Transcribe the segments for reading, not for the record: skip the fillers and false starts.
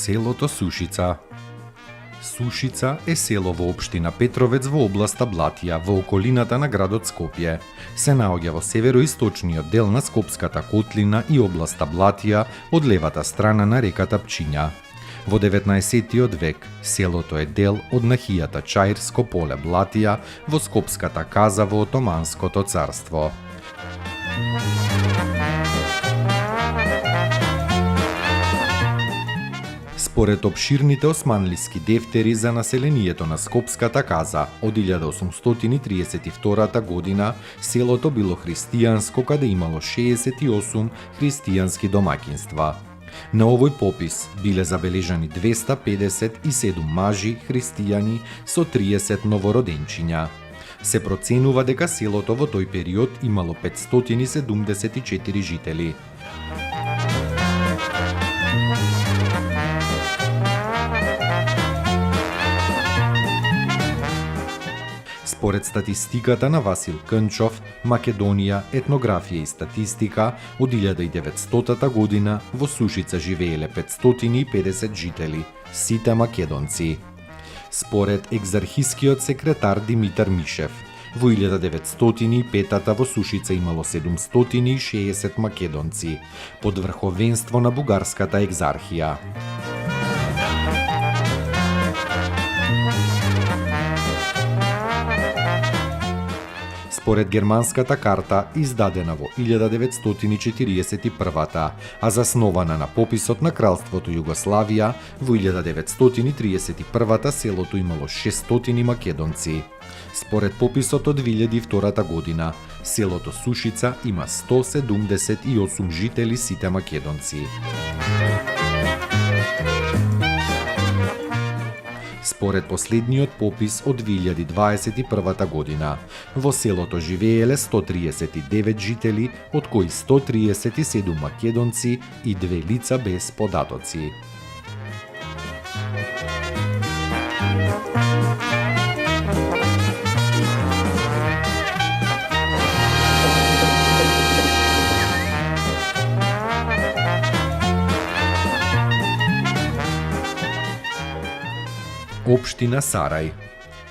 селото Сушица. Сушица е село во општина Петровец во областа Блатија, во околината на градот Скопје. Се наоѓа во североисточниот дел на Скопската котлина и областа Блатија од левата страна на реката Пчиња. Во 19 век селото е дел од нахијата Чаирско поле Блатија во Скопската каза во Отоманското царство. Според обширните османлиски дефтери за населението на Скопската каза, од 1832 година селото било христијанско, каде имало 68 христијански домаќинства. На овој попис биле забележани 257 мажи христијани со 30 новороденчиња. Се проценува дека селото во тој период имало 574 жители. Според статистиката на Васил Кънчов, Македонија, етнографија и статистика, од 1900 година во Сушица живееле 550 жители, сите македонци. Според екзархискиот секретар Димитар Мишев, во 1905 во Сушица имало 760 македонци, под врховенство на бугарската екзархија. Според германската карта, издадена во 1941, а заснована на пописот на Кралството Југославија, во 1931 селото имало 600 македонци. Според пописот од 2002 година, селото Сушица има 178 жители, сите македонци. Според последниот попис од 2021 година, во селото живееле 139 жители, од кои 137 македонци и 2 лица без податоци. Општина Сарај.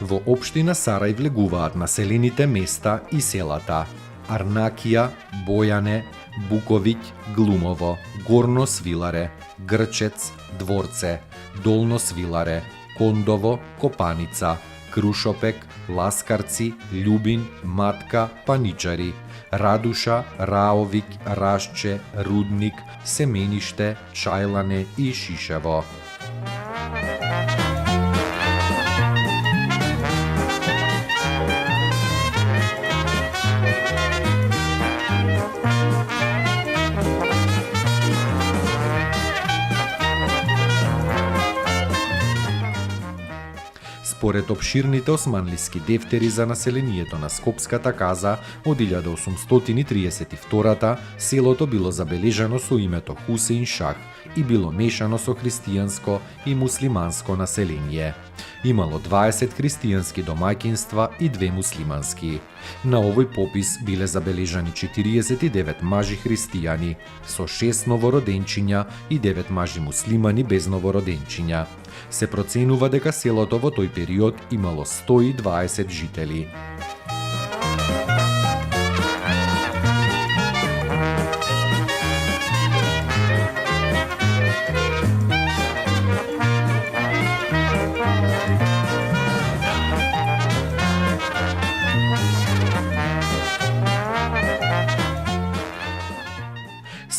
Во општина Сарај влегуваат населените места и селата Арнакија, Бојане, Буковиќ, Глумово, Горно Свиларе, Грчец, Дворце, Долно Свиларе, Кондово, Копаница, Крушопек, Ласкарци, Љубин, Матка, Паничари, Радуша, Раовиќ, Рашче, Рудник, Семениште, Чајлане и Шишево. Според обширните османлиски дефтери за населението на Скопската каза, од 1832 селото било забележано со името Хусеин Шах и било мешано со христијанско и муслиманско население. Имало 20 христијански домаќинства и 2 муслимански. На овој попис биле забележани 49 мажи христијани, со 6 новороденчиња и 9 мажи муслимани без новороденчиња. Се проценува дека селото во тој период имало 120 жители.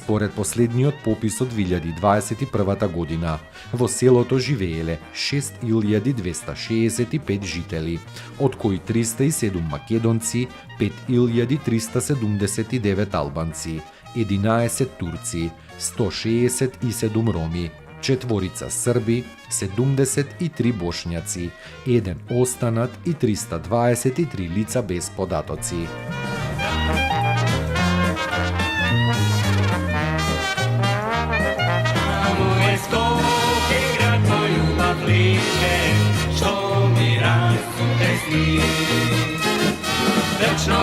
Според последниот попис од 2021 година, во селото живееле 6265 жители, од кои 307 македонци, 5379 албанци, 11 турци, 167 роми, 4 срби, 73 бошњаци, 1 останат и 323 лица без податоци. Vечно